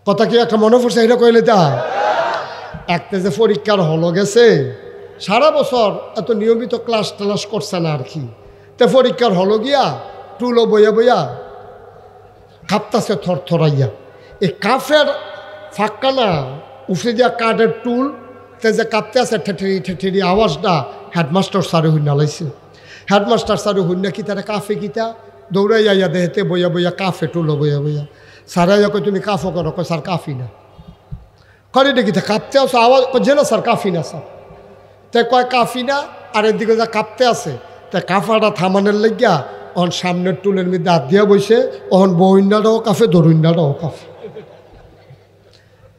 কথা কি একটা মনে পড়ছে এটা কইলে তা একটা যে পরীক্ষার হলো গেছে সারা বছর এত নিয়মিত ক্লাস টালাস করছে না আর কি। তে পরীক্ষার হলো গিয়া টুলো বইয়া বইয়া কাঁপতাছে থরথরাইয়া। এই কাফের ফাঁকা না উঠে দিয়া কাঠের টুল তে যে কাঁপতে আছে ঠেঠেরি ঠেঠেরি আওয়াজটা হেডমাস্টার স্যারে হুন্না লাইছে। হেডমাস্টার স্যারে হুন্না কি তারা কাফে কিতা দৌড়াই আইয়া দেহেতে বইয়া বইয়া কাফে টুলো বইয়া বইয়া স্যারে কই তুমি কাফো করো, কয় স্যার কাফি না। করে দেখি তা কাঁপতে আসো আওয়াজ যে না স্যার কাফি না স্যার। তাই কয় কাফি না আর এদিকে যা কাঁপতে আছে তাই কাফাটা থামানোর লাগিয়া অন সামনের টুলের মধ্যে হাত দিয়া বইছে। অহন বইন্যাটাও কাফে দরুন্যাটাও কাফে।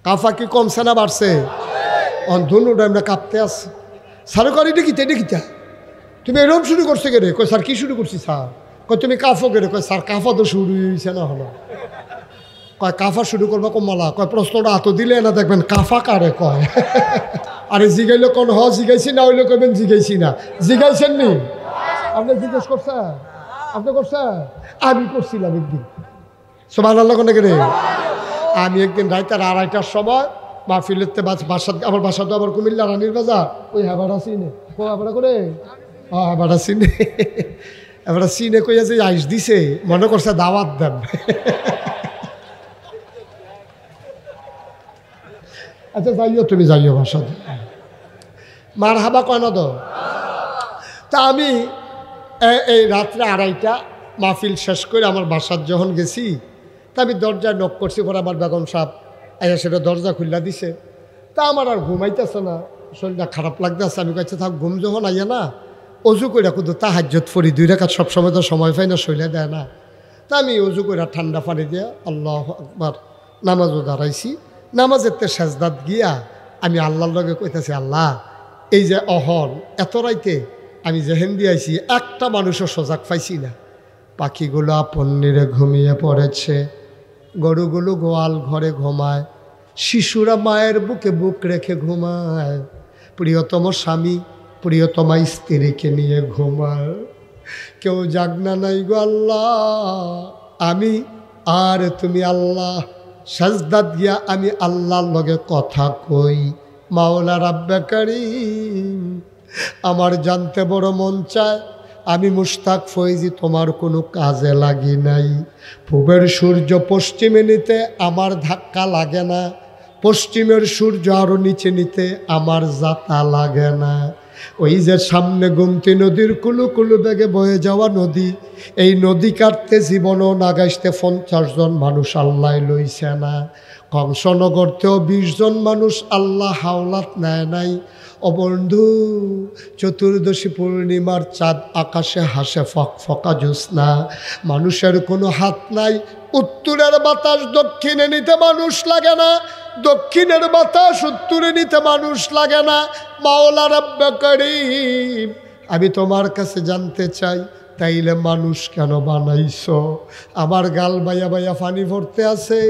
কাফা কি কমছে না বাড়ছে? অন ধনুটা আমরা কাঁপতে আছে। স্যার করি দেখিতে দেখিতা তুমি এরকম শুরু করছো কে রে? কয় স্যার কি শুরু করছি স্যার? কয় তুমি কাফো কে রে? কয় স্যার কাফা তো শুরু হয়েছে না হলো। কয় কাফা শুরু করবো কমলা? কয় প্রশ্নটা হাত দিলে না দেখবেন কাফা কারে কয়। আরে জিগাইলে কোন হ জিগাইছি না হইলে কবেন জিগাইছি না। জিগাইছেন নি? আপনি জিজ্ঞেস করছেন? আপনি করছেন? আমি করছিলাম একদিন। সুবহানাল্লাহ কোন রে? আমি একদিন রাইতে 2:30টার সময় মাহফিলেতে বাসা আমার বাসা তো আবার কুমিল্লা রানীর বাজার ওই হাবাড়া সিনে ও হাবাড়া করে হাবাড়া সিনে এবার সিনে কইয়া যে আইস দিছে মনে করছে দাওয়াত দেন। আচ্ছা যাইও তুমি যাইও বাসা মার হাবা কয় না তো। তা আমি এই রাত্রে 2:30 মাহফিল শেষ করে আমার বাসার যখন গেছি তা আমি দরজায় নক করছি। পরে আমার বেগম সাহেব আইয়া সেটা দরজা খুললা দিছে। তা আমার আর ঘুমাইতেছে না, শরীরটা খারাপ লাগতেছে। আমি কাছে থাক ঘুম যখন আইয়া না অজু করে কিন্তু তাহাজ্জুদ পড়ি 2 রাকাত সবসময় তো সময় পাই না, শরীরে দেয় না। তা আমি অজু করে ঠান্ডা পানি দিয়ে আল্লাহু আকবার নামাজও দাঁড়াইছি। নামাজের তে সেজদাত গিয়া আমি আল্লাহর লগে কইতেছি আল্লাহ এই যে অহন এত রাইতে আমি যেহেন দিয়েছি একটা মানুষও সজাগ পাইছি না। পাখিগুলো আপন নিরে ঘুমিয়ে পড়েছে, গরুগুলো গোয়াল ঘরে ঘুমায়, শিশুরা মায়ের বুকে বুক রেখে ঘুমায়, প্রিয়তম স্বামী প্রিয়তমা স্ত্রীকে নিয়ে ঘুমায়, কেউ জাগনা নাই গো আল্লাহ। আমি আর তুমি আল্লাহ সাজদাত গিয়া আমি আল্লাহর লগে কথা কই। মাওলা রাব্বে কারীম আমার জানতে বড় মন চায় আমি মুশতাক ফৈজি তোমার কোনো কাজে লাগি নাই। পূবের সূর্য পশ্চিমে নিতে আমার ধাক্কা লাগে না, পশ্চিমের সূর্য আরও নিচে নিতে আমার যাতা লাগে না। ওই যে সামনে গুমতি নদীর কুলু কুলু বেগে বয়ে যাওয়া নদী, এই নদী কাটতে জীবনও নাগাইতে 50 জন মানুষ আল্লাহ লইছে না। কংসনগরতেও 20 জন মানুষ আল্লাহ হাওলাত নেয় নাই। ও বন্ধু চতুর্দশী পূর্ণিমার চাঁদ আকাশে হাসে ফকফকা জ্যোৎস্না, মানুষের কোনো হাত নাই। উত্তরের বাতাস দক্ষিণে নিতে মানুষ লাগে না, দক্ষিণের বাতাস উত্তরে নিতে মানুষ লাগে না। মাওলা রাব্বে কারীম আমি তোমার কাছে জানতে চাই তাইলে মানুষ কেন বানাইছো? আমার গাল বাইয়া বাইয়া পানি ভরতে আছে,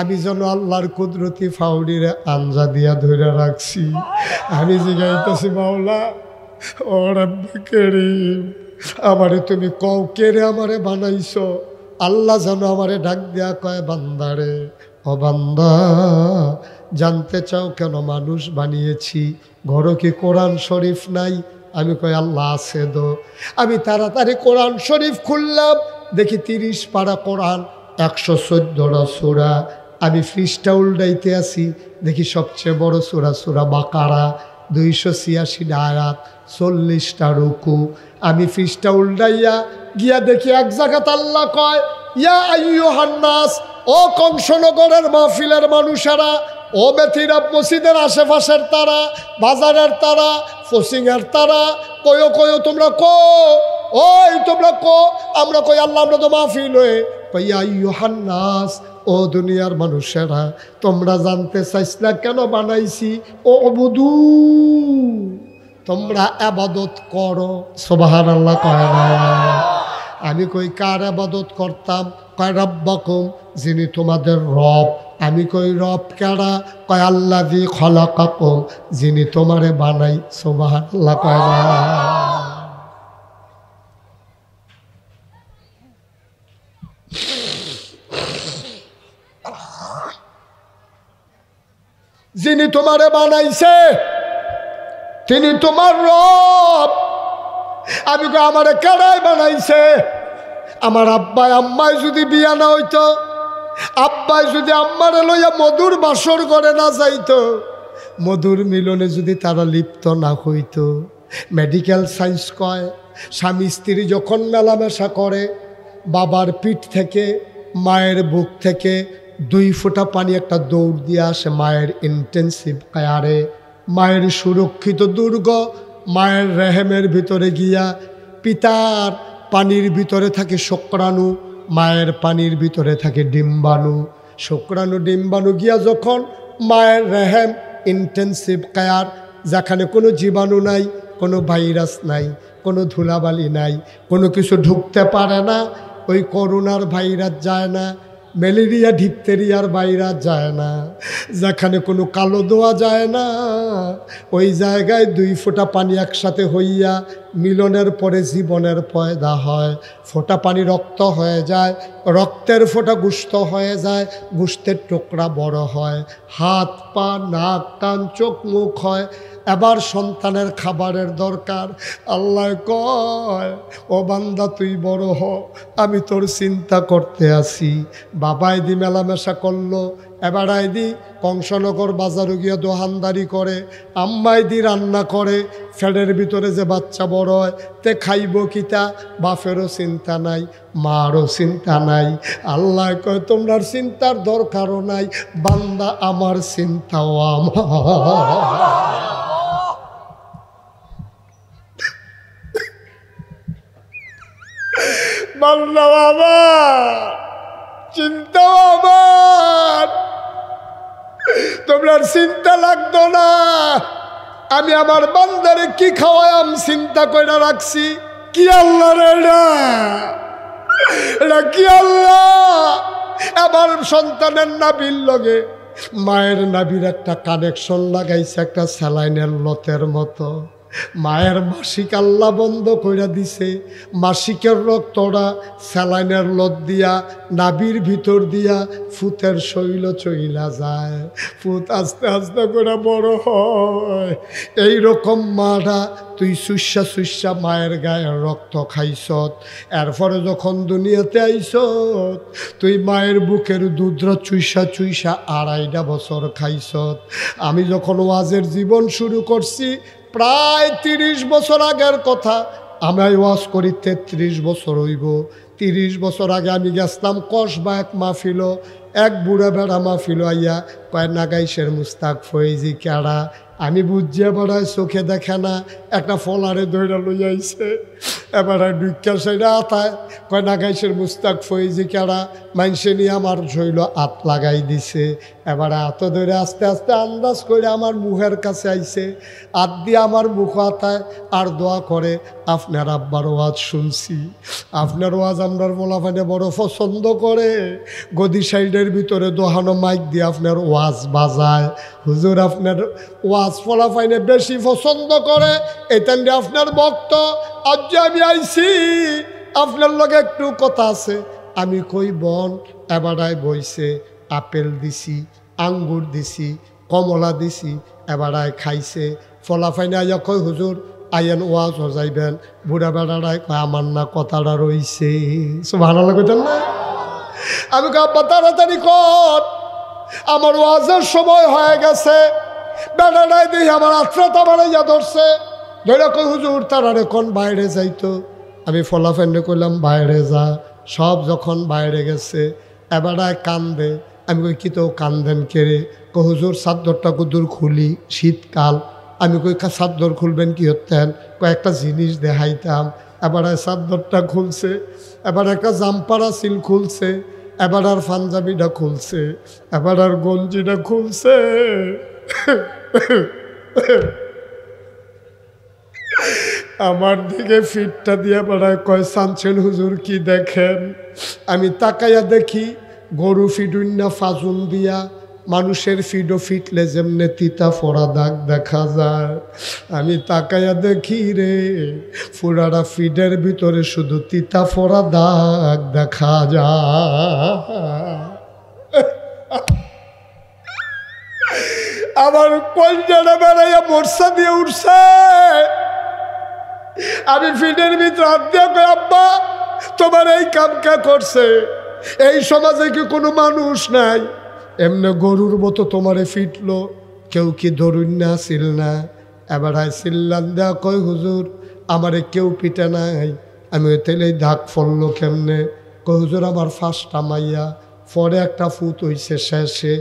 আমি যেন আল্লাহর কুদরতি ফাউডিরে আঞ্জা দিয়া ধরে রাখছি। আমি জিগাইতেছি মাওলা ও রাব্বে কারীম আমারে তুমি কও কে রে আমারে বানাইছো? আল্লাহ যেন আমারে ডাক দিয়া কয় বান্দারে ও বান্দা জানতে চাও কেন মানুষ বানিয়েছি? ঘরে কি কোরআন শরীফ নাই? আমি কই আল্লাহ আছে দো। আমি তাড়াতাড়ি কোরআন শরীফ খুললাম, দেখি 30 পারা কোরআন 114টা সূরা। আমি পৃষ্ঠা উল্টাইতে আসি, দেখি সবচেয়ে বড় সূরা সূরা বাকারা 286টা আয়াত 40টা রুকু। আমি পৃষ্ঠা উল্টাইয়া গিয়া দেখি এক জায়গাতে আল্লাহ কয় ইয়া আইয়ুহান নাস, ও কংসনগরের মাহফিলের মানুষেরা, ও বেথিরাব মসজিদের আশেপাশের তারা, বাজারের তারা, ফসিংয়ের তারা, কয়ো কয়ো তোমরা কো, ওই তোমরা কো। আমরা কই আল্লাহ আমরা তো মাহফিল হয়ে কই আইয়ুহান নাস, ও দুনিয়ার মানুষেরা তোমরা জানতে চাইছ না কেন বানাইছি? ও বুদু তোমরা ইবাদত করো। সুবহানাল্লাহ কয় না? আমি কই কার ইবাদত করতাম? কয় রাব্বাকুম যিনি তোমাদের রব। আমি কই রব কারা? কয় আল্লাযী খলাকাকুম যিনি তোমারে বানাই। সুবহানাল্লাহ কয় না? যিনি তোমারে বানাইছে তিনি তোমার রব। আমি কই আমারে কেডাই বানাইছে? আমার আব্বাই আম্মাই যদি বিয়া না হইতো, আব্বাই যদি আম্মারে লইয়া মধুর বাসর করে না যাইতো, মধুর মিলনে যদি তারা লিপ্ত না হইতো। মেডিকেল সায়েন্স কয় স্বামী স্ত্রী যখন মেলামেশা করে, বাবার পিঠ থেকে মায়ের বুক থেকে 2 ফোঁটা পানি একটা দৌড় দিয়ে আসে মায়ের ইন্টেন্সিভ কেয়ারে। মায়ের সুরক্ষিত দুর্গ মায়ের রেহেমের ভিতরে গিয়া পিতার পানির ভিতরে থাকে শুক্রাণু, মায়ের পানির ভিতরে থাকে ডিম্বাণু। শুক্রাণু ডিম্বাণু গিয়া যখন মায়ের রেহেম ইন্টেন্সিভ কেয়ার, যেখানে কোনো জীবাণু নাই, কোনো ভাইরাস নাই, কোনো ধুলাবালি নাই, কোনো কিছু ঢুকতে পারে না, ওই করোনার ভাইরাস যায় না, ম্যালেরিয়া ডিপথেরিয়ার ভাইরাস যায় না, যেখানে কোনো কালো দোয়া যায় না, ওই জায়গায় 2 ফোঁটা পানি একসাথে হইয়া মিলনের পরে জীবনের পয়দা হয়। ফোঁটা পানি রক্ত হয়ে যায়, রক্তের ফোঁটা গোশত হয়ে যায়, গোশতের টুকরা বড় হয়, হাত পা নাক কান চোখ মুখ হয়। এবার সন্তানের খাবারের দরকার। আল্লাহ কয় ও বান্দা তুই বড় হ, আমি তোর চিন্তা করতে আসি। বাবাই দি মেলামেশা করলো, এবার আইদি কংসনগর বাজারে গিয়ে দোহানদারি করে, আম্মাই দি রান্না করে, ফ্যাডের ভিতরে যে বাচ্চা বড় হয় তে খাইব কিতা, বাপেরও চিন্তা নাই, মারও চিন্তা নাই। আল্লাহ কয় তোমরা চিন্তার দরকারও নাই, বান্দা আমার চিন্তাও আমার। বান্দা আমার চিন্তাও আমার, তোমরা চিন্তা লাগতো না। আমি আমার বান্দারে কি খাওয়াম চিন্তা করে রাখছি। কি আল্লাহ রে এটা কি আল্লাহ? আমার সন্তানের নাভির লগে মায়ের নাভির একটা কানেকশন লাগাইছে, একটা স্যালাইনের লতের মতো। মায়ের মাসিক আল্লাহ বন্ধ করে দিছে, মাসিকের রক্তটা স্যালাইনের লত দিয়া নাভির ভিতর দিয়া ফুতের শৈল চইলা যায়, ফুত আস্তে আস্তে করে বড় হয়। এইরকম মাটা তুই সুস্যা সুস্যা মায়ের গায়ের রক্ত খাইছত, এরপরে যখন দুনিয়াতে আইছত তুই মায়ের বুকের দুধরা চুইসা চুইসা 2.5 বছর খাইছত। আমি যখন ওয়াজের জীবন শুরু করছি প্রায় 30 বছর আগের কথা, আমি ওয়াজ করি 33 বছর হইব। 30 বছর আগে আমি গেছিলাম কসবা এক মাহফিল, এক বুড়া বেড়া মাহফিল আইয়া কয় নাগাইশের মুস্তাক ফয়েজি কেড়া। আমি বুঝিয়া বেড়ায় চোখে দেখে না, একটা ফলারে দইরা লইয়াইছে, এবার ডুইকা সেটা আতায় কয় নাগাইশের মুস্তাক ফয়েজি কেড়া। মানুষে নিয়ে আমার শৈল আত লাগাই দিছে, এবার আত ধরে আস্তে আস্তে আন্দাজ করে আমার মুখের কাছে আইছে, আত দিয়ে আমার মুখ আতায় আর দোয়া করে আপনার আব্বার ওয়াজ শুনছি, আপনার ওয়াজ আমরার মোলাফানে বড় পছন্দ করে। গদি সাইডের ভিতরে দোহানো মাইক দিয়ে আপনার ওয়াজ বাজায়, হুজুর আপনার ওয়াজ ফলাফাইনে বেশি পছন্দ করে, এতেন আপনার ভক্ত। আজ যে আমি আইছি আপনার লগে একটু কথা আছে। আমি কই বন, এবারায় বইছে, আপেল দিছি, আঙ্গুর দিছি, কমলা দিছি, এবারায় খাইছে। ফলাফাইনে আইয়া কই হুজুর আইয়েন ওয়াজ হজাইবেন। বুড়া বেড়ারায় কয় আমার না কথাটা রইছে। ভালো লাগতেন না? আমি কই আব্বা তাড়াতাড়ি কর, আমার ওয়াজের সময় হয়ে গেছে। বেড়ারায় দেখি আমার আত্রাটা বাড়াইয়া ধরছে, ধরে কই হুজুর তারারে কোন বাইরে যাইতো। আমি ফলাফাইনে কইলাম বাইরে যা। সব যখন বাইরে গেছে এবারায় কান্দে। আমি কই কি তো কান্দেন কেড়ে? কই হুজুর চাদরটা কুদুর খুলি, শীতকাল। আমি কই চাদর খুলবেন কি হতেন? কয়েকটা জিনিস দেখাইতাম। এবার চাদরটা খুলছে, এবার একটা জাম্পারা সিল খুলছে, এবার আর পাঞ্জাবিটা খুলছে, এবার আর গঞ্জিটা খুলছে। আমার দিকে ফিটটা দিয়ে বেড়ায় কয় সানছেন হুজুর কি দেখেন? আমি তাকাইয়া দেখি গরু ফিডুন্না ফাজুন দিয়া, মানুষের ফিডো ফিটলে যেমনে তিতা ফোড়া দাগ দেখা যায়। আমি তাকাইয়া দেখি রে ফুরারা ফিডের ভিতরে শুধু তিতা ফোড়া দাগ দেখা যায়। আমার কলজাটা বেড়াইয়া বর্ষা দিয়ে উঠছে। আমি ফিটের ভিতরে হাত দিয়ে কই, আব্বা তোমার এই কাম কে করছে? এই সমাজে কি কোনো মানুষ নাই? এমনি গরুর মতো তোমারে ফিটলো, কেউ কি ধরুন না ছিল না? এবার চিল্লান দেয়া কয়, হুজুর আমারে কেউ পিটে নাই। আমি ওই তেলে দাগ ফললো কেমনে? কয়, হুজুর আমার ফার্স্টটা মাইয়া, পরে একটা ফুট হইছে শেষে।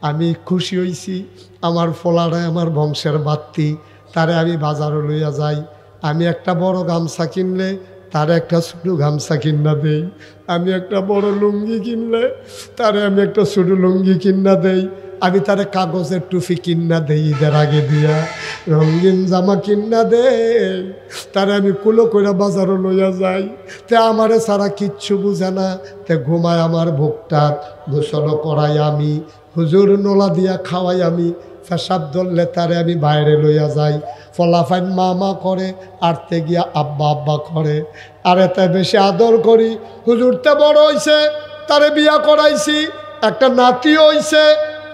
আমি খুশি হইছি, আমার ফলারায় আমার বংশের বাত্তি, তারে আমি বাজারে লইয়া যাই। আমি একটা বড় গামছা কিনলে তারে একটা ছোটো গামছা কিনা দেই। আমি একটা বড় লুঙ্গি কিনলে তারে আমি একটা ছোটো লুঙ্গি কিনা দেই। আমি তারে কাগজের টুপি কিনা দেই ঈদের আগে দিয়া, রঙিন জামা কিনা দেই, তারে আমি কুলো করে বাজারও লইয়া যাই। তে আমারে সারা কিচ্ছু বুঝে না, তে ঘুমায় আমার ভোগটাত, গোসলও করাই আমি, হুজুর নোলা দিয়া খাওয়াই আমি, পেশাব ধরলে তারে আমি বাইরে লইয়া যাই। ফলাফাইন মা মা করে, আরতে গিয়া আব্বা আব্বা করে। আর এতে বেশি আদর করি। হুজুরতে বড় হইছে, তারে বিয়া করাইছি, একটা নাতি হইছে,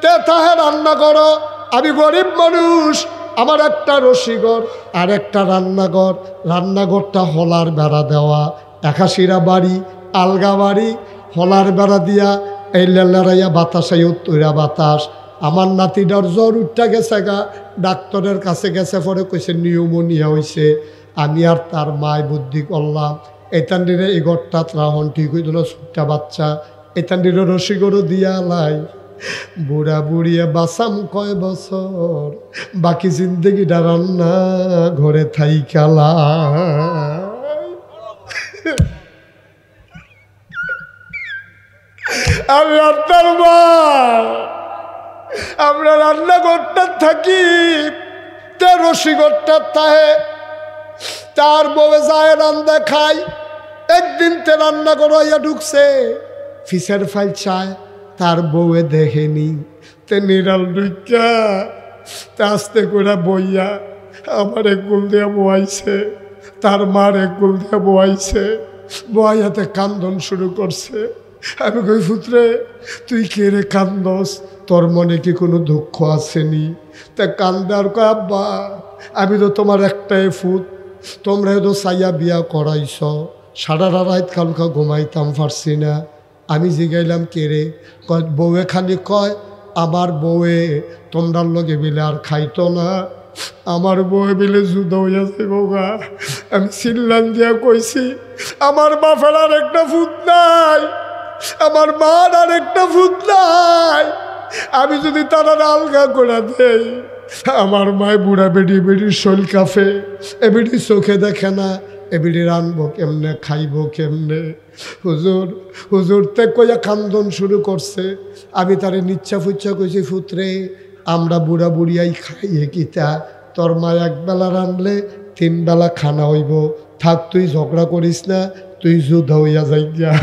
তে তাহে রান্না করো। আমি গরিব মানুষ, আমার একটা রসিঘর আর একটা রান্নাঘর। রান্নাঘরটা হলার বেড়া দেওয়া, একাশিরা বাড়ি, আলগা বাড়ি, হলার বেড়া দিয়া এই লেলারাইয়া বাতাসাই উত্তরা বাতাস। আমার নাতিটার জ্বর উঠটা গেছে গা, ডাক্তারের কাছে গেছে, পরে কইছে নিউমোনিয়া হয়েছে। আমি আর তার মায় বুদ্ধি করলাম, এতান্ডিরে এই ঘরটা ত্রাহন ঠিক হইত না, ছোট্টা বাচ্চা, এতান্ডিরে রসিগরও দিয়া লাই। বুড়া বুড়িয়ে বাসাম কয় বছর, বাকি জিন্দগিটা রান্না ঘরে থাই খেলা। আমি আর তার মা, আমরা রান্নাঘরটা থাকি, তে রসিঘরটা তাহে তার বউয়ে যায় রান্না খাই। একদিন তে রান্না করাইয়া ঢুকছে, ফিসের ফাইল চায়, তার বউয়ে দেখেনি, তে নিরাল ঢুকা তে আস্তে করে বইয়া আমার এক গুল দিয়ে বয়াইছে, তার মার এক গুল দিয়ে বয়াইছে, বয়াতে কান্দন শুরু করছে। আমি কই, পুত্রে তুই কে রে কান্দস, তোর মনে কি কোনো দুঃখ আসেনি? তা কান্দার কয়, আব্বা আমি তো তোমার একটাই ফুট, তোমরা তো চাইয়া বিয়া করাইছ, সারা রাত কালকা ঘুমাইতাম পারছি না। আমি জিগাইলাম কে রে? কয় বউয়ে খালি কয়, আমার বউয়ে তোমরার লগে বিলে আর খাইতো না, আমার বউয়ে বিলে যুদ্ধ হইয়াছে গোগা। আমি চিল্লান দিয়া কইছি, আমার বাপের আর একটা ফুট নাই, আমার মার আর একটা ফুট নাই। আমি যদি তারা আলগা করে দেই, আমার মায় বুড়া বেডি বেডির শৈল কাফে, এ বেডি চোখে দেখে না, এ বেডি রানবো কেমনে, খাইবো কেমনে? হুজুর হুজুর তে কইয়া কান্দন শুরু করছে। আমি তারে নিচ্ছা ফুচ্ছা কইছি, ফুতরে আমরা বুড়া বুড়িয়াই খাইয়ে কিতা, তোর মা একবেলা রানলে 3 বেলা খানা হইব, থাক তুই ঝগড়া করিস না, তুই যুদ্ধ হইয়া যাই গিয়া।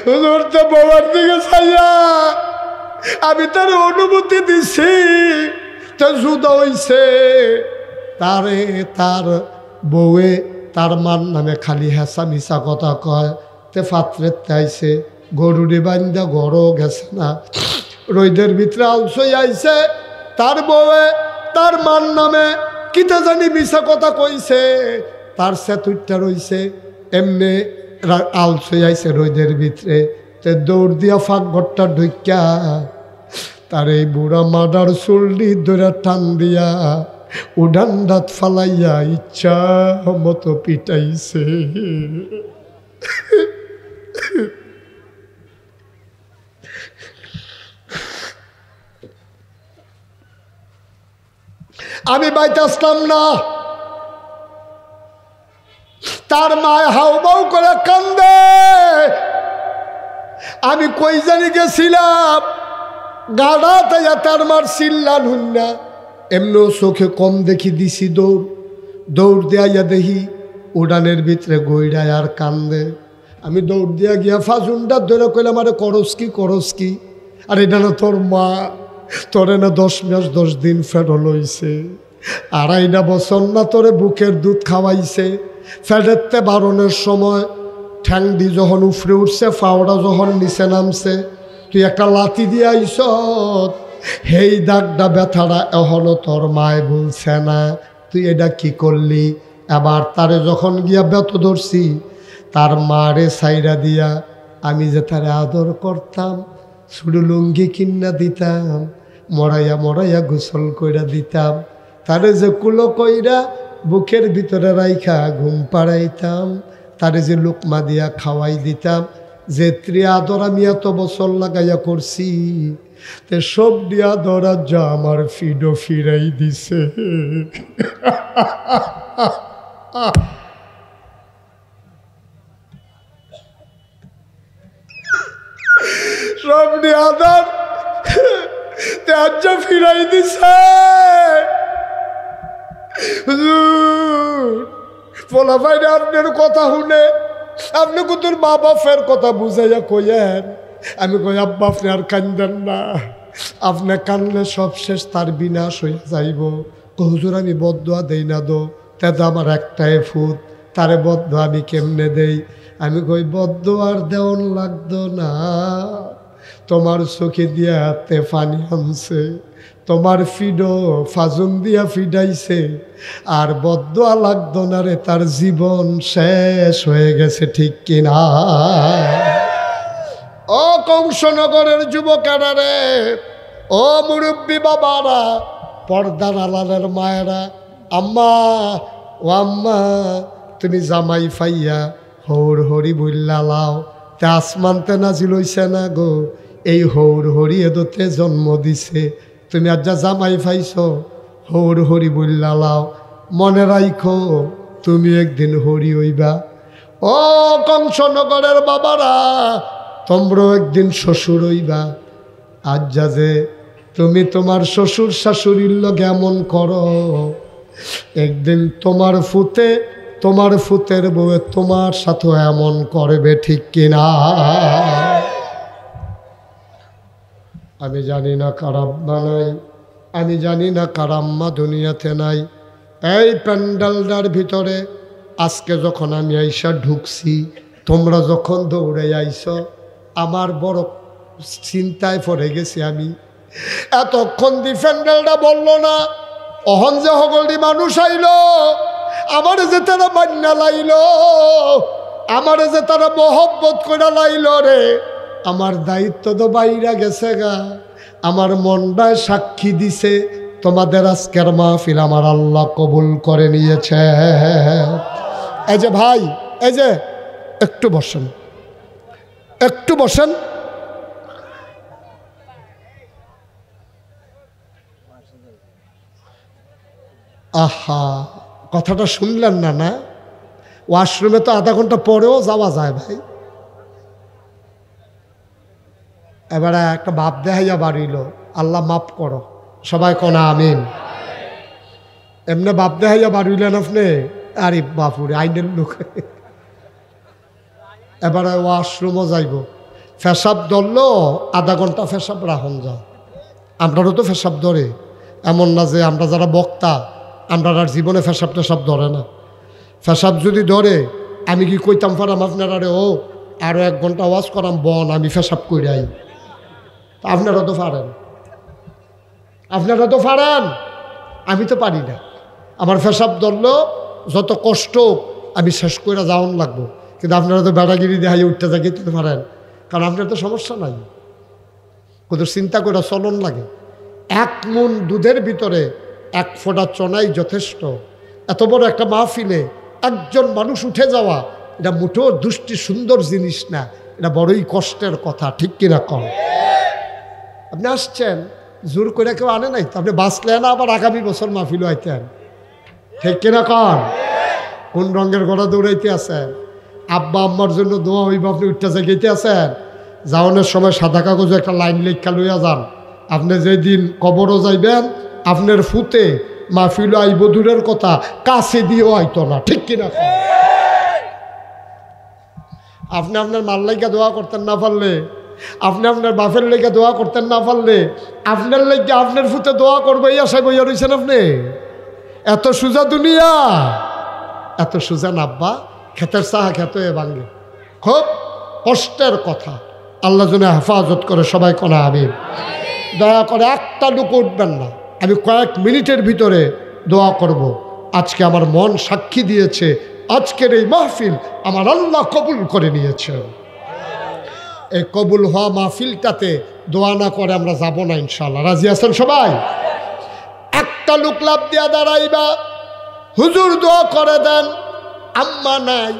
হুজুর তে বাবার দিকে চাইয়া আমি তার অনুমতি দিছি, তে যুদ্ধ হইছে। তারে তার বউয়ে তার মার নামে খালি হেসা মিশা কথা কয়। তে ফাত্রে আইছে, গরুরে বান্ধা গড়ও গেছে না, রোদের ভিতরে আলসই আইছে। তার বউয়ে তার মার নামে কিতা জানি মিশা কথা কইছে, তার সেতুইটা রইছে, এমনি আলসই আইছে রোদের ভিতরে। তে দৌড় দিয়া ফাঁক ঘরটা ঢুকিয়া তার এই বুড়া মাদার চুলডি ধরে টান দিয়া উডান দাঁত ফালাইয়া ইচ্ছা মতো পিটাইছে। আমি বাইতে আসলাম না, তার মায় হাউমাউ করে কান্দে। আমি কই জানি গেছিলাম, গাড়া তাইয়া তার মার চিল্লান হুন্না, এমনও চোখে কম দেখি দিছি দৌড়। দৌড় দিয়া দেখি উড়ানের ভিতরে গইড়ায় আর কান্দে। আমি দৌড় দিয়া গিয়া ফাজুনটা ধরে কইলাম, আরে করস কি? আর এটা না তোর মা, তোরে না 10 মাস 10 দিন ফেরল হইছে, 2.5 বছর না তোরে বুকের দুধ খাওয়াইছে। ফেডেরতে বারণের সময় ঠ্যাংডি যখন উফরে উঠছে, ফাওড়া যখন নিচে নামছে, তুই একটা লাথি দিয়ে আইস, হেই দাগটা ব্যথাটা এখনো তোর মায় বলছে না, তুই এটা কি করলি? এবার তারে যখন গিয়া ব্যথ ধরছি, তার মারে সাইরা দিয়া আমি যে তারে আদর করতাম, শুধু লুঙ্গি কিনা দিতাম, মরাইয়া মরাইয়া গোসল কইরা দিতাম, তারে যে কুলো কইরা বুকের ভিতরে রাইখা ঘুম পাড়াইতাম, তারে যে লোকমা দিয়া খাওয়াই দিতাম, যে আদর আমি এত বছর লাগাইয়া করছি, তে সব দিয়া ধরা যা আমার ফিডো ফিরাই দিছে। সব দিয়া ধর ত্যায্য ফিরাই দিছে। বলা ভাই আপনার কথা শুনে আপনি কুতুর মা বাপের কথা বুঝাইয়া কইয়েন। আমি কই আব্বা আপনি আর কান্দেন না, আপনি কানলে সব শেষ, তার বিনাশ হয়ে যাইব। হুজুর আমি বদদোয়া দেই না দো, তেতো আমার একটাই ফুট, তারে বদদোয়া আমি কেমনে দেই? আমি কই বদদোয়ার দেওয়ান লাগতো না, তোমার চোখে দিয়া হাতে পানি আনছে, তোমার ফিডো ফাজুন দিয়া ফিডাইছে, আর বদদোয়া লাগতো না রে, তার জীবন শেষ হয়ে গেছে, ঠিক কিনা? ও কংসনগরের যুবকেরা রে, ও মুরব্বী বাবারা, পর্দার আলালের মায়েরা, আম্মা ও আম্মা, তুমি জামাই ফাইয়া হৌর হরি বইল্লা লাও, তে আসমানতে নাজিল হইছে না গো, এই হৌর হরি এদোতে জন্ম দিছে, তুমি আজ যা জামাই ফাইছ হৌর হরি বইল্লা লাও, মনে রাইখো তুমি একদিন হরি হইবা। ও কংসনগরের বাবারা, তোমরাও একদিন শ্বশুর হইবা। আজ যা যে তুমি তোমার শ্বশুর শাশুড়ির লগে এমন করো, একদিন তোমার ফুতের বউয়ে তোমার সাথে এমন করবে, ঠিক কিনা? আমি জানি না কার আব্বা নাই, আমি জানি না কার আম্মা দুনিয়াতে নাই। এই প্যান্ডেলটার ভিতরে আজকে যখন আমি আইসা ঢুকছি, তোমরা যখন দৌড়ে আইস, আমার বড় চিন্তায় পড়ে গেছি আমি। এতক্ষণ দি প্যান্ডেলটা বললো না, অহন যে হগলটি মানুষ আইল, আমার যে তারা মান্না লাইল, আমার যে তারা মহব্বত করে লাইল রে, আমার দায়িত্ব তো বাইরা গেছে গা, আমার মনটায় সাক্ষী দিছে, তোমাদের আজকের মাহফিল আমার আল্লাহ কবুল করে নিয়েছে। এই যে ভাই, এই যে একটু বসেন, একটু বসেন। আহা, কথাটা শুনলেন না? না, ওয়াশরুমে তো আধা ঘন্টা পরেও যাওয়া যায় ভাই। এবারে একটা বাপ দেখাইয়া বাড়িল, আল্লাহ মাফ করো, সবাই কোনা আমিন। এমনি বাপ দেখাইয়া বাড়িলেন আপনি, আরে বাপুরে আইনের লোক। এবারে ওয়াশরুমও যাইব, ফেসাব ধরলো, আধা ঘন্টা ফেসাব রাখুন যাও। আমরারও তো ফেসাব ধরে, এমন না যে আমরা যারা বক্তা আমরা আর জীবনে ফেসাব টেসাব ধরে না। ফেসাব যদি ধরে আমি কি কইতাম পারাম আপনারা রে, ও আরও 1 ঘন্টা ওয়াজ করাম বন, আমি ফেসাব করে আই। আপনারা তো পারেন, আপনারা তো পারেন, আমি তো পারি না। আমার ফেসাব ধরলো, যত কষ্ট আমি শেষ করে যাওয়ান লাগবো, কিন্তু আপনারা তো বেড়াগিরি দেখাই উঠতে থাকি তো পারেন, কারণ আপনার তো সমস্যা নাই, কত চিন্তা করে চলন লাগে। 1 মণ দুধের ভিতরে 1 ফোঁটা চনাই যথেষ্ট। এত বড় একটা মাহফিলে একজন মানুষ উঠে যাওয়া, এটা মোটেও দুষ্টি সুন্দর জিনিস না, এটা বড়ই কষ্টের কথা, ঠিক কিনা কম? আপনি আসছেন, জোর করে কেউ আনে নাই তো, আপনি বাঁচলেন আবার আগামী বছর মাহফিলও আইতেন, ঠিক কিনা কন? কোন রঙের গড়া দৌড়াইতে আছেন? আব্বা আম্মার জন্য দোয়া হইব, আপনি উঠতে জায়গাইতে আছেন। যাওয়ানোর সময় সাদা কাগজে একটা লাইন লেখা লইয়া যান, আপনি যেদিন কবরও যাইবেন, আপনার ফুতে মাহফিল আইব দূরের কথা, কাছে দিয়েও আইতো না, ঠিক কিনা? আপনি আপনার মাল লাইকা দোয়া করতেন না পারলে, আপনি আপনার বাপের লেগে দোয়া করতেন না পারলে, আপনার লেগে আপনার ফুতে দোয়া করবে এই আশায় বইয়া রয়েছেন আপনি। এত সোজা দুনিয়া, এত সোজা না আব্বা, ক্ষেতের চাহা খেত এ ভাঙ্গে, খুব কষ্টের কথা। আল্লাহ যেন হেফাজত করে, সবাই কোনা আমিন। দয়া করে একটা লোক উঠবেন না, আমি কয়েক মিনিটের ভিতরে দোয়া করব। আজকে আমার মন সাক্ষী দিয়েছে, আজকের এই মাহফিল আমার আল্লাহ কবুল করে নিয়েছেন। এই কবুল হওয়া মাহফিলটাতে দোয়া না করে আমরা যাব না ইনশাল্লাহ। রাজি আছেন সবাই? একটা লোক লাভ দিয়া দাঁড়াইবা, হুজুর দোয়া করে দেন। আম্মা নাই,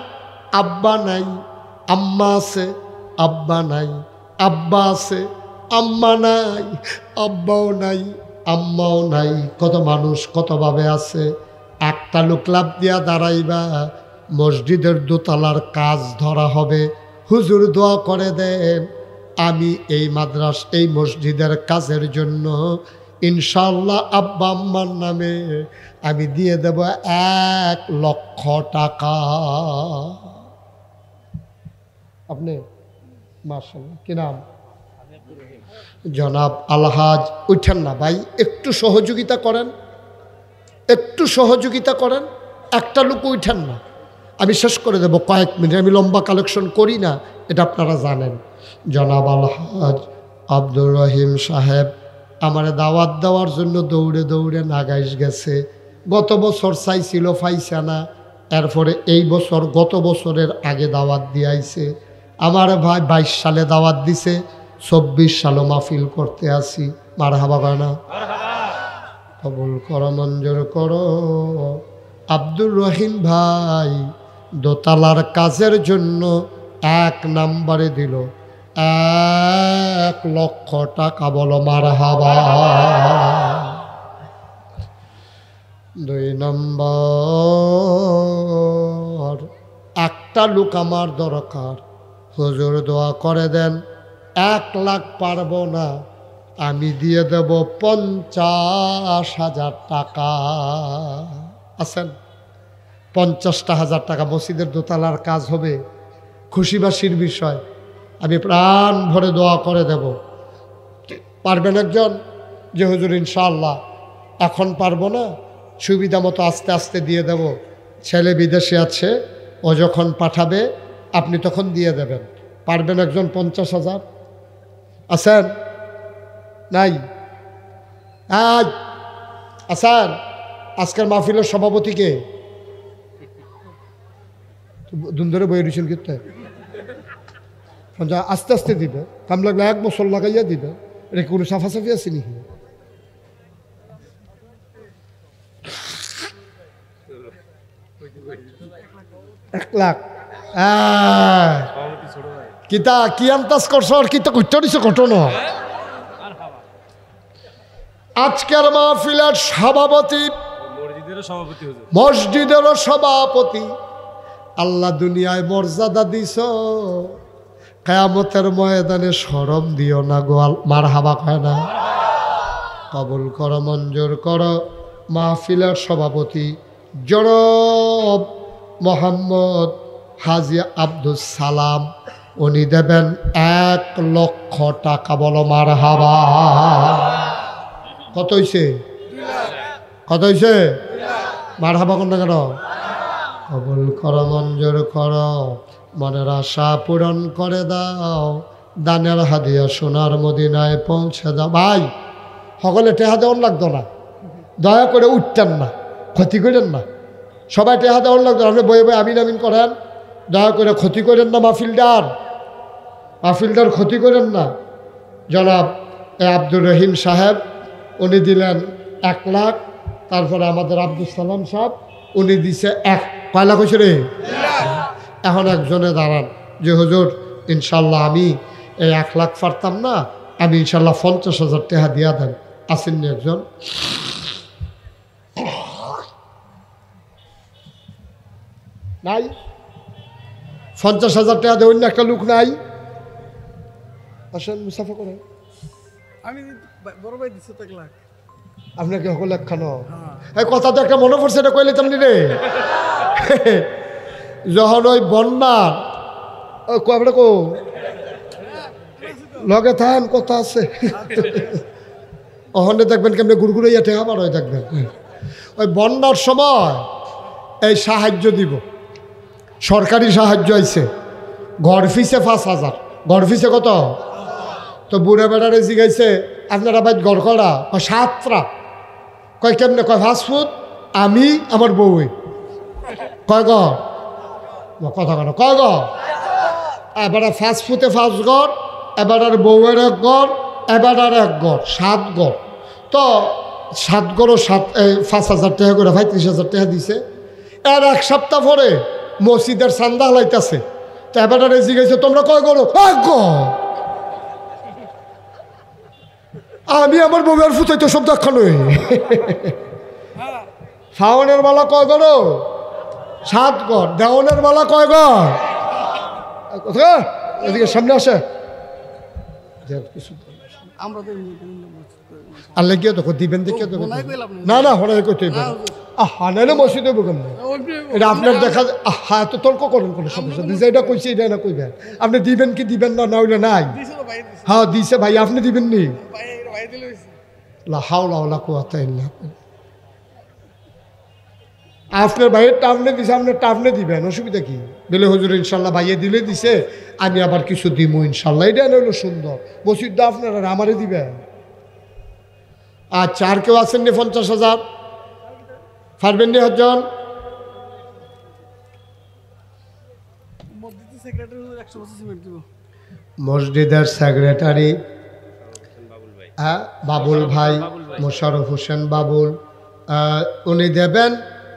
আব্বা নাই, আম্মা আছে, আব্বা নাই, আব্বা আছে, আম্মা নাই, আব্বাও নাই, আম্মাও নাই। কত মানুষ কতভাবে আছে। একটা লোক লাভ দিয়া দাঁড়াইবা, মসজিদের দোতলার কাজ ধরা হবে। হুজুর দোয়া করে দেন, আমি এই এই মসজিদের কাজের জন্য ইনশাল্লাহ আব্বা আম্মার নামে আমি দিয়ে দেব 1 লক্ষ টাকা। আপনি মাশাআল্লাহ, কি নাম? জনাব আলহাজ। উঠেন না ভাই, একটু সহযোগিতা করেন, একটু সহযোগিতা করেন। একটা লোক উঠেন না, আমি শেষ করে দেব কয়েক মিনিট। আমি লম্বা কালেকশন করি না, এটা আপনারা জানেন। জনাব আলহাজ আব্দুর রহিম সাহেব আমার দাওয়াত দেওয়ার জন্য দৌড়ে দৌড়ে নাগাইশ গেছে। গত বছর চাইছিল, পাইছে না। এরপরে এই বছর গত বছরের আগে দাওয়াত দিয়ে আইছে। আমার ভাই 22 সালে দাওয়াত দিছে, 24 সালে মাহফিল করতে আসি। মারহাবা গানা কবুল করো, মঞ্জুর করো। আব্দুর রহিম ভাই দোতলার কাজের জন্য 1 নম্বরে দিল 1 লক্ষ টাকা। বলো মারহাবা। 2 নম্বর, একটা লোক আমার দরকার, হুজুর দোয়া করে দেন। 1 লাখ পারবো না, আমি দিয়ে দেব 50,000 টাকা। আছেন? 50,000 টাকা মসজিদের দোতলার কাজ হবে, খুশিবাসীর বিষয়। আমি প্রাণ ভরে দোয়া করে দেব। পারবেন একজন? যে হুজুর ইনশাআল্লাহ এখন পারবো না, সুবিধা মতো আস্তে আস্তে দিয়ে দেব। ছেলে বিদেশে আছে, ও যখন পাঠাবে আপনি তখন দিয়ে দেবেন। পারবেন একজন? 50,000 আছেন? নাই? আছেন? আজকের মাহফিলের সভাপতিকে ধরে বই রয়েছেন কিন্তু আস্তে আস্তে দিবে, কাম লাগলে 1 বছর লাগাইয়া দিবে। এটা কোনো সাফাসাফি আছে নাকি? এক লাখ কিতা কি আন্তাজ করছো? আর কিতা করতে দিছো ঘটনা? আজকের মাহফিলের সভাপতি, মসজিদেরও সভাপতি, আল্লাহ দুনিয়ায় মর্যাদা দিছ, কিয়ামতের ময়দানে শরম দিও না গো। মারহাবা কয় না? কবুল করো, মঞ্জুর করো। মাহফিলের সভাপতি জনাব মোহাম্মদ হাজী আব্দুল সালাম, উনি দেবেন 1 লক্ষ টাকা। বলো মারহাবা। কত হইছে? কত হইছে? মারহাবা কোন না কেন? কবুল করো, মঞ্জুর করো। মনের আশা পূরণ করে দাও, দানের হাদিয়া সোনার মদিনায় পৌঁছে দাও। ভাই সকলে টেহা দেওয়ার লাগতো না, দয়া করে উঠতেন না, ক্ষতি করেন না। সবাই টেহা দেওয়ার লাগতো, আপনি বয়ে বয়ে আমিন আমিন করেন। দয়া করে ক্ষতি করেন না মাহফিলদার ক্ষতি করেন না। জনাব আব্দুর রহিম সাহেব উনি দিলেন 1 লাখ। তারপরে আমাদের আব্দুল সালাম সাহেব উনি দিছে 1 লাখ হয়েছে রে। এখন একজনে দাঁড়ান যে হুজুর ইনশাল্লাহ আমি এই 1 লাখ পারতাম না, আমি ইনশাল্লাহ 50,000 টাকা দিয়া দেন। আসেননি একজন? নাই? 50,000 টাকা দেবেন না? একটা লোক নাই? আসেন, মুসাফা করেন। আমি বড় ভাই দিচ্ছি তো 1 লাখ। আপনাকে সকল একখানো এই কথা তো একটা মনে পড়ছে, এটা কইলে তেমনি রে। যখন ওই বন্যার কবে কো লগে থান কথা আছে, ওখানে দেখবেন কেমনি গুড়গুড়াইয়া ঠেকা বার হয়ে দেখবেন। ওই বন্যার সময় এই সাহায্য দিব, সরকারি সাহায্য আইছে। ঘর ফিসে 5,000। ঘর ফিসে কত? তো বুড়ে বেড়ারে জিগাইছে আপনারা ভাই গড় করা কয় সাতটা কয় কেমনে কয় ফাস্টফুড আমি আমার বউ কয় ঘর কথা কেন কয় ঘর এবার ফাস্টফুডে 5 ঘর এবার আর বউয়ের 1 ঘর এবার আর 1 ঘর 7 ঘর তো 7 ঘরও 5,000 টাকা করে 35,000 টাকা দিছে এর 1 সপ্তাহ পরে মসজিদের চান্দা হালাইতেছে তো এবার আর এসে গেছে তোমরা কয় করো 1 ঘর আমি আমার বউয়ের ফুটাই তো সব দেখানো ফাওনের বেলা কয় করো 7 ঘর দেওয়ানের বেলা কয় ঘর এদিকে সামনে আসে আমরা তো আল্লাহ গিয়ে তো দিবেন দেখে তো না না হরাই করতে আহা নাহলে মসজিদে বলবেন এটা আপনার দেখা হ্যাঁ তো তর্ক করেন কোনো সমস্যা দিছে এটা কইছে এটা না কইবেন আপনি দিবেন কি দিবেন না না হইলে নাই হ্যাঁ দিছে ভাই আপনি দিবেন নি লা হাওলা ওয়ালা কুওয়াতা ইল্লা বিল্লাহ আপনার ভাইয়ের টামনে দিছে আপনার টামনে দিবেন অসুবিধা কি বলে হুজুর ইনশাল্লাহ ভাইয়ে দিলে দিছে আমি আবার কিছু দিব ইনশাল্লাহ এটা হলো সুন্দর মসজিদটা আপনারা আমারে দিবেন আচ্ছা আর কেউ আছেন নি 50,000 পারবেন নি হজন মসজিদের সেক্রেটারি হ্যাঁ বাবুল ভাই মোশাররফ হোসেন বাবুল উনি দেবেন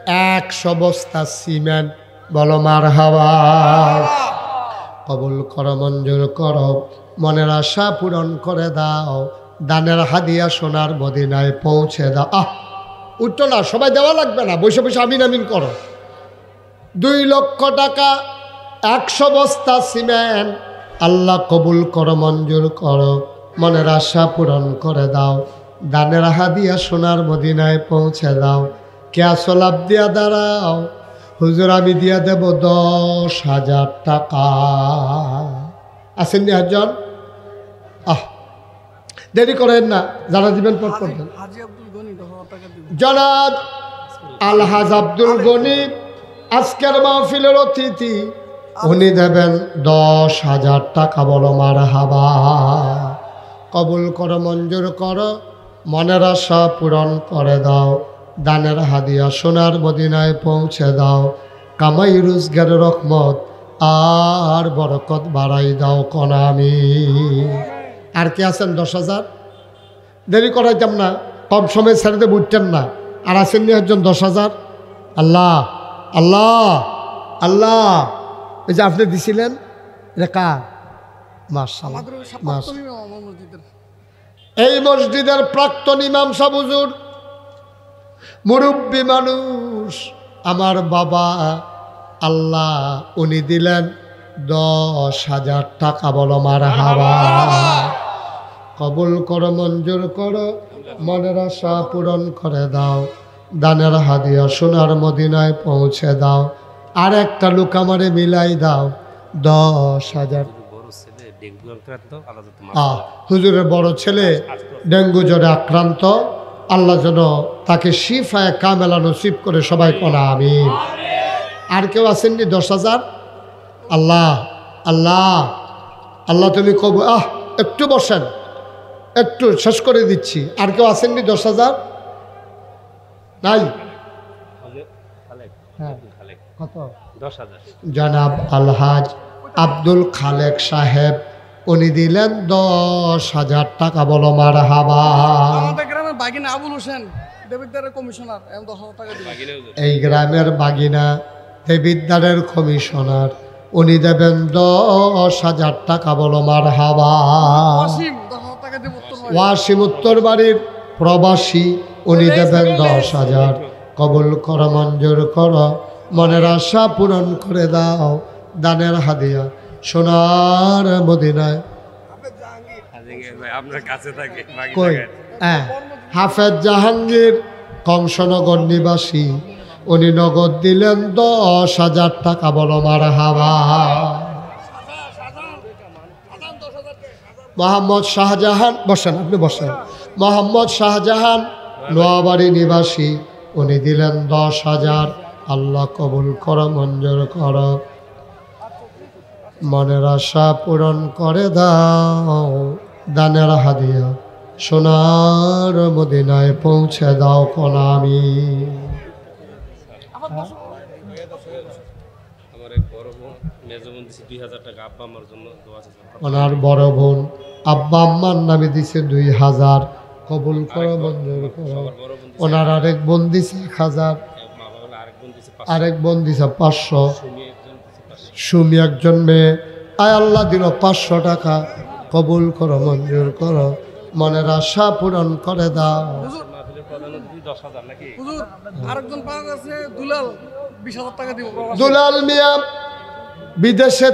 100 বস্তা সিমেন্ট বলো মারহাবা কবুল করো মঞ্জুর করো মনের আশা পূরণ করে দাও দানের হাদিয়া সোনার মদিনায় পৌঁছে দাও উঠতো না সবাই দেওয়া লাগবে না বসে বসে আমিন আমিন করো 2 লক্ষ টাকা 100 বস্তা সিমেন্ট আল্লাহ কবুল করো মঞ্জুর করো মনের আশা পূরণ করে দাও দানের হাদিয়া সোনার মদিনায় পৌঁছে দাও কে আসলাপ দিয়া দাঁড়াও হুজুর আমি দিয়া দেব 10,000 টাকা আসেননি একজন দেরি করেন না যারা দিবেন পর করবেন জনাব আলহাজ আব্দুল গনি আজকের মাহফিলের অতিথি উনি দেবেন 10,000 টাকা বলো মারহাবা কবুল করো মঞ্জুর করো মনের আশা পূরণ করে দাও দানের হাদিয়া সোনার মদিনায় পৌঁছে দাও কামাই রোজগারের রহমত আর বরকত বাড়াই দাও কনামি আর কে আছেন 10,000 দেরি করাইতাম না কম সময় ছেড়ে বুঝতেন না আর আছেন নি একজন 10,000 আল্লাহ আল্লাহ আল্লাহ এই যে আপনি দিছিলেন রেখা মাস এই মসজিদের প্রাক্তন ইমাম সাহেব হুজুর মুরব্বী মানুষ আমার বাবা আল্লাহ উনি দিলেন 10,000 টাকা বলো মারহাবা কবুল করো মঞ্জুর করো মনের আশা পূরণ করে দাও দানের হাদিয়া সোনার মদিনায় পৌঁছে দাও আর একটা লোক আমারে মিলাই দাও 10,000 হুজুরের বড় ছেলে ডেঙ্গু জ্বরে আক্রান্ত আল্লাহ যেন তাকে শিফায়ে কামেলা নসিব করে সবাই কোনা আমিন আর কেউ আসেননি 10,000 আল্লাহ আল্লাহ আল্লাহ তুমি কবুল একটু বসেন একটু শেষ করে দিচ্ছি আর কেউ আসেননি 10,000 নাই কত 10,000 জনাব আলহাজ আব্দুল খালেক সাহেব উনি দিলেন 10,000 টাকা বলো মারহাবা আমাদের গ্রামের বাগিনা আবুল হোসেন দেবিদ্দারের কমিশনার 10,000 টাকা দিলেন এই গ্রামের বাগিনা দেবিদ্দারের কমিশনার উনি দেবেন 10,000 টাকা বলো মারহাবা ওয়াসিম 10,000 টাকা দেব ওয়াসিম উত্তর বাড়ির প্রবাসী উনি দেবেন 10,000 কবুল করো মঞ্জুর করো মনের আশা পূরণ করে দাও দানের হাদিয়া সোনার মদিনায় আপনার কাছে থাকে কই হাফেজ জাহাঙ্গীর কংসনগর নিবাসী উনি নগদ দিলেন 10,000 টাকা বলো মারহাবা মোহাম্মদ শাহজাহান বসেন আপনি বসেন মোহাম্মদ শাহজাহান নোয়াবাড়ি নিবাসী উনি দিলেন 10,000 আল্লাহ কবুল করো মঞ্জুর করো মনের আশা পূরণ করে দাও দানের হাদিয়া সোনার মদিনায় পৌঁছে দাও কোনা আমি। আমার এক বড় বোন মেজো বোন দিছে 2000 টাকা, আব্বা আমার জন্য দোয়া চাইছে। ওনার বড় বোন আব্বা আম্মার নামে দিছে 2000, কবুল করো মঞ্জুর করো। বড় বোন দিছে ওনার আরেক বোন দিছে 1000, মা বাবা আরেক বোন দিছে 500, আরেক বোন দিছে 500, সুমি একজন দিছে 500। সুমি একজন মেয়ে। আয় আল্লাহ দিল 500 টাকা, কবুল করো মঞ্জুর করো, মনের আশা পূরণ করে দাও। মাহফিলের প্রধান অতিথি 10,000 নাকি? হুজুর আরেকজন পাওয়া গেছে দুলাল 20,000 টাকা দিব প্রবাসী। দুলাল মিয়া বিদেশে